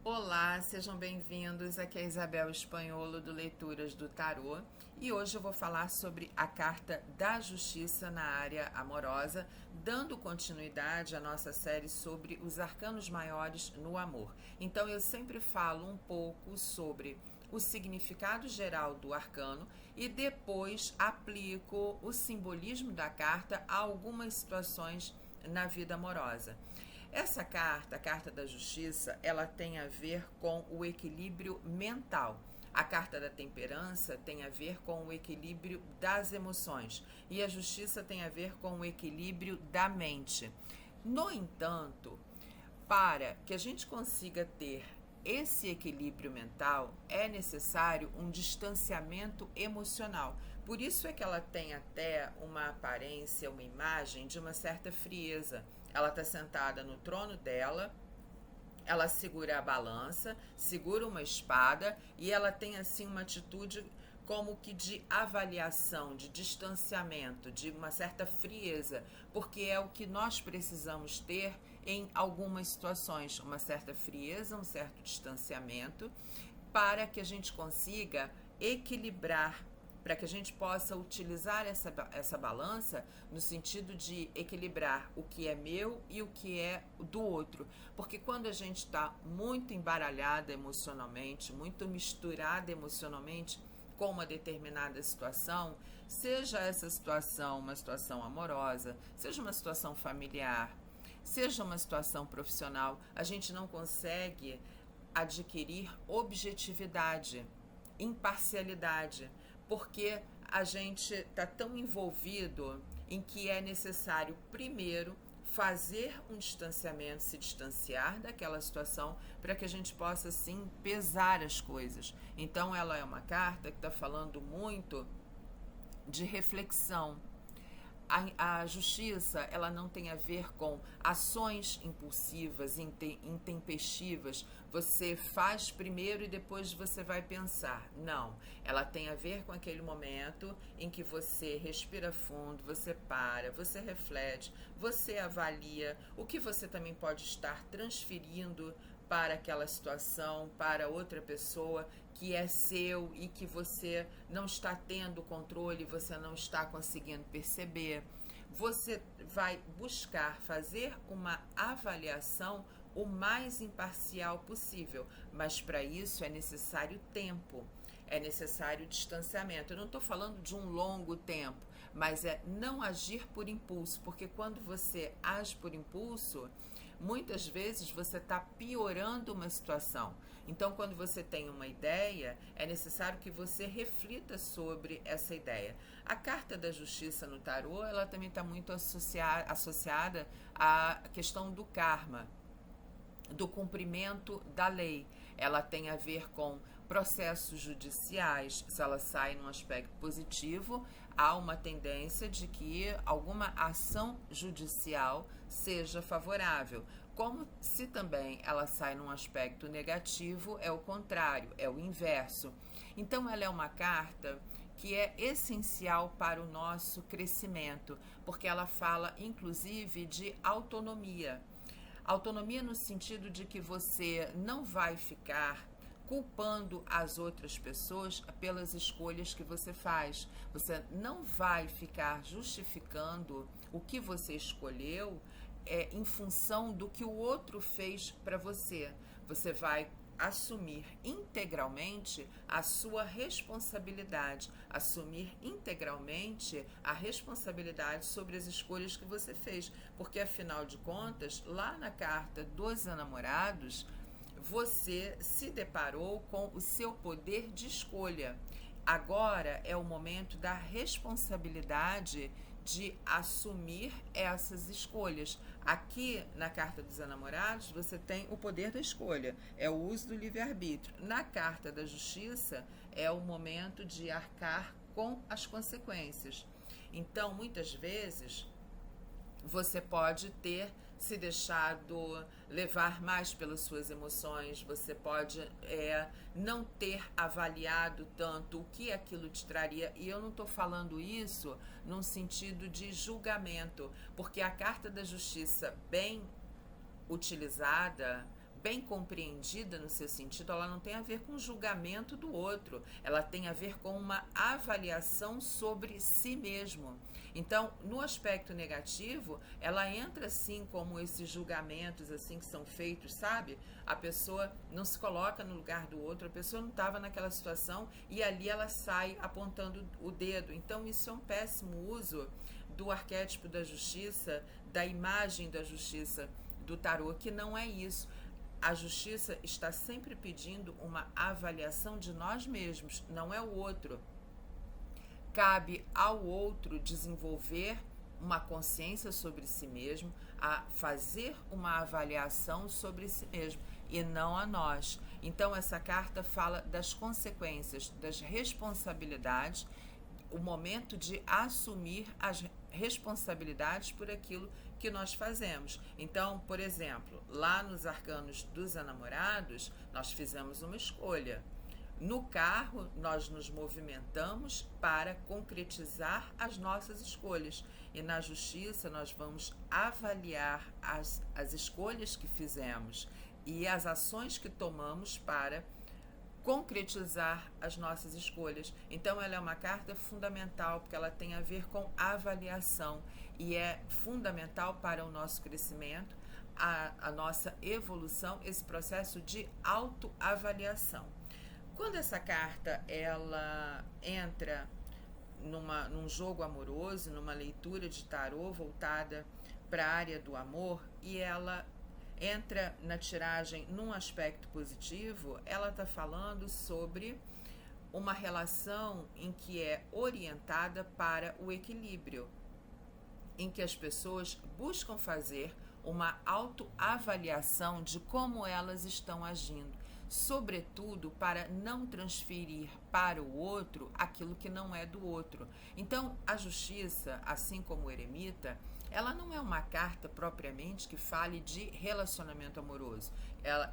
Olá, sejam bem-vindos. Aqui é Isabel Espanholo do Leituras do Tarô e hoje eu vou falar sobre a carta da Justiça na área amorosa, dando continuidade à nossa série sobre os arcanos maiores no amor. Então eu sempre falo um pouco sobre o significado geral do arcano e depois aplico o simbolismo da carta a algumas situações na vida amorosa. Essa carta, a carta da Justiça, ela tem a ver com o equilíbrio mental. A carta da temperança tem a ver com o equilíbrio das emoções e a justiça tem a ver com o equilíbrio da mente. No entanto, para que a gente consiga ter esse equilíbrio mental, é necessário um distanciamento emocional. Por isso é que ela tem até uma aparência, uma imagem de uma certa frieza. Ela está sentada no trono dela, ela segura a balança, segura uma espada e ela tem assim uma atitude como que de avaliação, de distanciamento, de uma certa frieza, porque é o que nós precisamos ter em algumas situações, uma certa frieza, um certo distanciamento, para que a gente consiga equilibrar, para que a gente possa utilizar essa balança no sentido de equilibrar o que é meu e o que é do outro. Porque quando a gente está muito embaralhada emocionalmente, muito misturada emocionalmente com uma determinada situação, seja essa situação uma situação amorosa, seja uma situação familiar, seja uma situação profissional, a gente não consegue adquirir objetividade, imparcialidade, porque a gente está tão envolvido em que é necessário primeiro fazer um distanciamento, se distanciar daquela situação para que a gente possa sim pesar as coisas. Então ela é uma carta que está falando muito de reflexão. A justiça, ela não tem a ver com ações impulsivas, intempestivas. Você faz primeiro e depois você vai pensar. Não, ela tem a ver com aquele momento em que você respira fundo, você para, você reflete, você avalia o que você também pode estar transferindo para aquela situação, para outra pessoa que é seu e que você não está tendo controle, você não está conseguindo perceber. Você vai buscar fazer uma avaliação o mais imparcial possível, mas para isso é necessário tempo, é necessário distanciamento. Eu não estou falando de um longo tempo, mas é não agir por impulso, porque quando você age por impulso, muitas vezes você está piorando uma situação. Então, quando você tem uma ideia, é necessário que você reflita sobre essa ideia. A carta da justiça no tarô, ela também está muito associada à questão do karma, do cumprimento da lei. Ela tem a ver com processos judiciais. Se ela sai num aspecto positivo, há uma tendência de que alguma ação judicial seja favorável. Como se também ela sai num aspecto negativo, é o contrário, é o inverso. Então ela é uma carta que é essencial para o nosso crescimento, porque ela fala inclusive de autonomia. Autonomia no sentido de que você não vai ficar culpando as outras pessoas pelas escolhas que você faz. Você não vai ficar justificando o que você escolheu em função do que o outro fez para você. Você vai assumir integralmente a sua responsabilidade, assumir integralmente a responsabilidade sobre as escolhas que você fez, porque afinal de contas, lá na carta dos enamorados, você se deparou com o seu poder de escolha. Agora é o momento da responsabilidade de assumir essas escolhas. Aqui na carta dos enamorados você tem o poder da escolha, é o uso do livre-arbítrio. Na carta da justiça é o momento de arcar com as consequências. Então, muitas vezes você pode ter se deixado levar mais pelas suas emoções, você pode não ter avaliado tanto o que aquilo te traria. E eu não estou falando isso num sentido de julgamento, porque a carta da justiça bem utilizada, bem compreendida no seu sentido, ela não tem a ver com o julgamento do outro, ela tem a ver com uma avaliação sobre si mesmo. Então, no aspecto negativo, ela entra assim como esses julgamentos assim que são feitos, sabe? A pessoa não se coloca no lugar do outro, a pessoa não estava naquela situação e ali ela sai apontando o dedo. Então, isso é um péssimo uso do arquétipo da justiça, da imagem da justiça do tarô, que não é isso. A justiça está sempre pedindo uma avaliação de nós mesmos, não é o outro. Cabe ao outro desenvolver uma consciência sobre si mesmo, a fazer uma avaliação sobre si mesmo e não a nós. Então essa carta fala das consequências, das responsabilidades, o momento de assumir as responsabilidades por aquilo que nós fazemos. Então, por exemplo, lá nos arcanos dos enamorados, nós fizemos uma escolha. No carro, nós nos movimentamos para concretizar as nossas escolhas. E na justiça, nós vamos avaliar as escolhas que fizemos e as ações que tomamos para concretizar as nossas escolhas. Então, ela é uma carta fundamental, porque ela tem a ver com avaliação e é fundamental para o nosso crescimento, a nossa evolução, esse processo de autoavaliação. Quando essa carta ela entra num jogo amoroso, numa leitura de tarô voltada para a área do amor, e ela entra na tiragem num aspecto positivo, ela está falando sobre uma relação em que é orientada para o equilíbrio, em que as pessoas buscam fazer uma autoavaliação de como elas estão agindo, sobretudo para não transferir para o outro aquilo que não é do outro. Então, a justiça, assim como o eremita, ela não é uma carta propriamente que fale de relacionamento amoroso,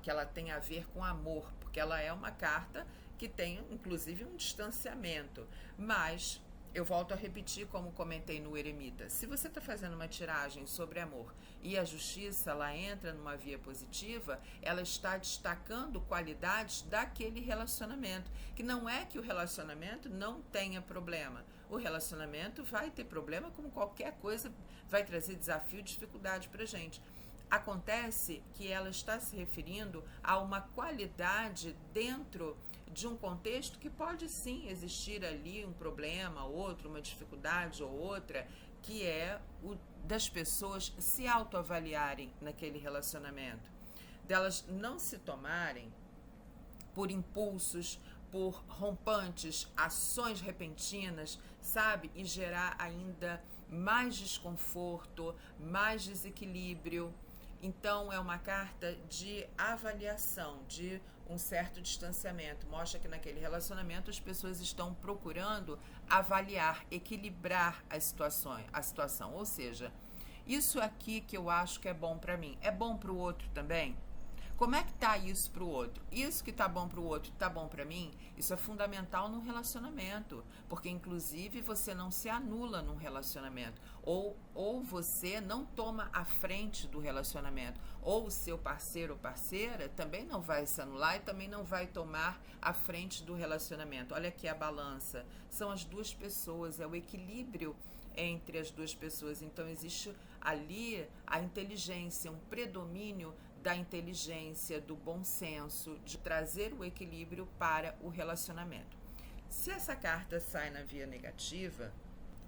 que ela tem a ver com amor, porque ela é uma carta que tem, inclusive, um distanciamento. Mas eu volto a repetir, como comentei no eremita, se você está fazendo uma tiragem sobre amor e a justiça ela entra numa via positiva, ela está destacando qualidades daquele relacionamento, que não é que o relacionamento não tenha problema. O relacionamento vai ter problema, como qualquer coisa vai trazer desafio e dificuldade para a gente. Acontece que ela está se referindo a uma qualidade dentro de um contexto que pode sim existir ali um problema, outro, uma dificuldade ou outra, que é o das pessoas se autoavaliarem naquele relacionamento, delas não se tomarem por impulsos, por rompantes, ações repentinas, sabe? E gerar ainda mais desconforto, mais desequilíbrio. Então, é uma carta de avaliação, de um certo distanciamento. Mostra que naquele relacionamento as pessoas estão procurando avaliar, equilibrar a situação. Ou seja, isso aqui que eu acho que é bom para mim, é bom para o outro também? Como é que tá isso para o outro? Isso que tá bom para o outro, tá bom para mim? Isso é fundamental num relacionamento, porque inclusive você não se anula num relacionamento, ou você não toma a frente do relacionamento, ou o seu parceiro ou parceira também não vai se anular e também não vai tomar a frente do relacionamento. Olha aqui a balança, são as duas pessoas, é o equilíbrio entre as duas pessoas. Então existe ali a inteligência, um predomínio da inteligência, do bom senso, de trazer o equilíbrio para o relacionamento. Se essa carta sai na via negativa,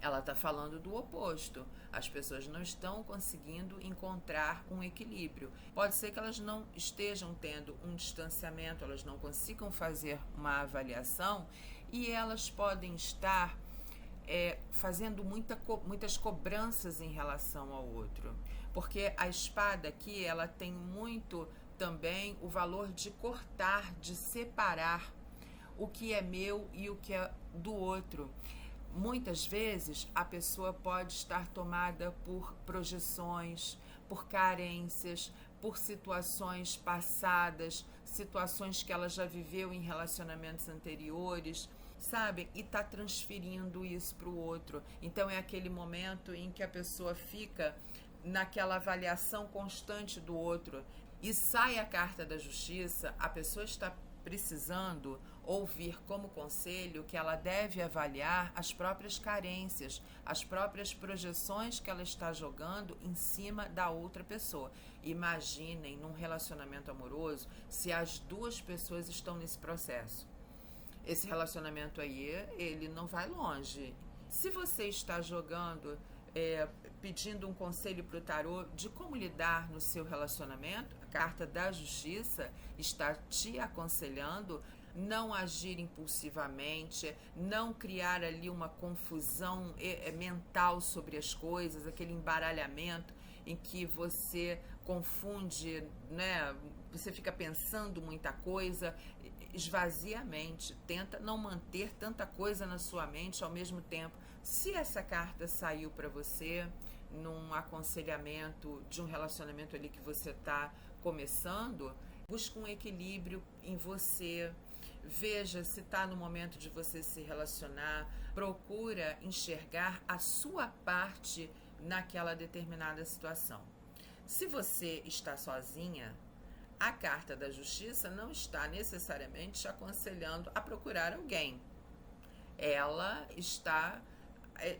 ela está falando do oposto. As pessoas não estão conseguindo encontrar um equilíbrio. Pode ser que elas não estejam tendo um distanciamento, elas não consigam fazer uma avaliação e elas podem estar fazendo muitas cobranças em relação ao outro. Porque a espada aqui, ela tem muito também o valor de cortar, de separar o que é meu e o que é do outro. Muitas vezes a pessoa pode estar tomada por projeções, por carências, por situações passadas, situações que ela já viveu em relacionamentos anteriores, sabe? E está transferindo isso para o outro. Então é aquele momento em que a pessoa fica naquela avaliação constante do outro e sai a carta da justiça, a pessoa está precisando ouvir como conselho que ela deve avaliar as próprias carências, as próprias projeções que ela está jogando em cima da outra pessoa. Imaginem num relacionamento amoroso se as duas pessoas estão nesse processo. Esse relacionamento aí, ele não vai longe. Se você está jogando, pedindo um conselho para o tarô de como lidar no seu relacionamento, a carta da justiça está te aconselhando não agir impulsivamente, não criar ali uma confusão mental sobre as coisas, aquele embaralhamento em que você confunde, né? Você fica pensando muita coisa. Esvazia a mente, tenta não manter tanta coisa na sua mente ao mesmo tempo. Se essa carta saiu para você num aconselhamento de um relacionamento ali que você está começando, busca um equilíbrio em você. Veja se está no momento de você se relacionar, procura enxergar a sua parte naquela determinada situação. Se você está sozinha, a carta da justiça não está necessariamente te aconselhando a procurar alguém. Ela está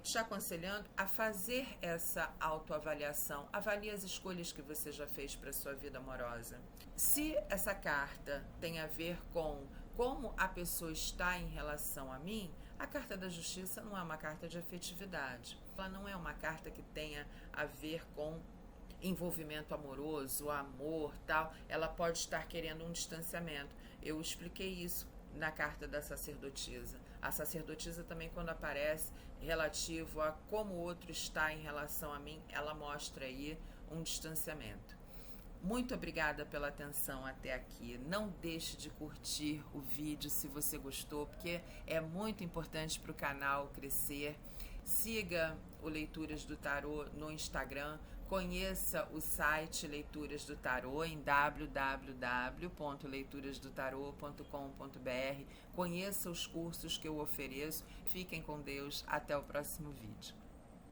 te aconselhando a fazer essa autoavaliação. Avalie as escolhas que você já fez para a sua vida amorosa. Se essa carta tem a ver com como a pessoa está em relação a mim, a carta da justiça não é uma carta de afetividade. Ela não é uma carta que tenha a ver com envolvimento amoroso, amor, tal. Ela pode estar querendo um distanciamento. Eu expliquei isso na carta da sacerdotisa. A sacerdotisa também, quando aparece relativo a como o outro está em relação a mim, ela mostra aí um distanciamento. Muito obrigada pela atenção até aqui. Não deixe de curtir o vídeo se você gostou, porque é muito importante para o canal crescer. Siga o Leituras do Tarô no Instagram. Conheça o site Leituras do Tarô em www.leiturasdotarô.com.br. Conheça os cursos que eu ofereço. Fiquem com Deus. Até o próximo vídeo.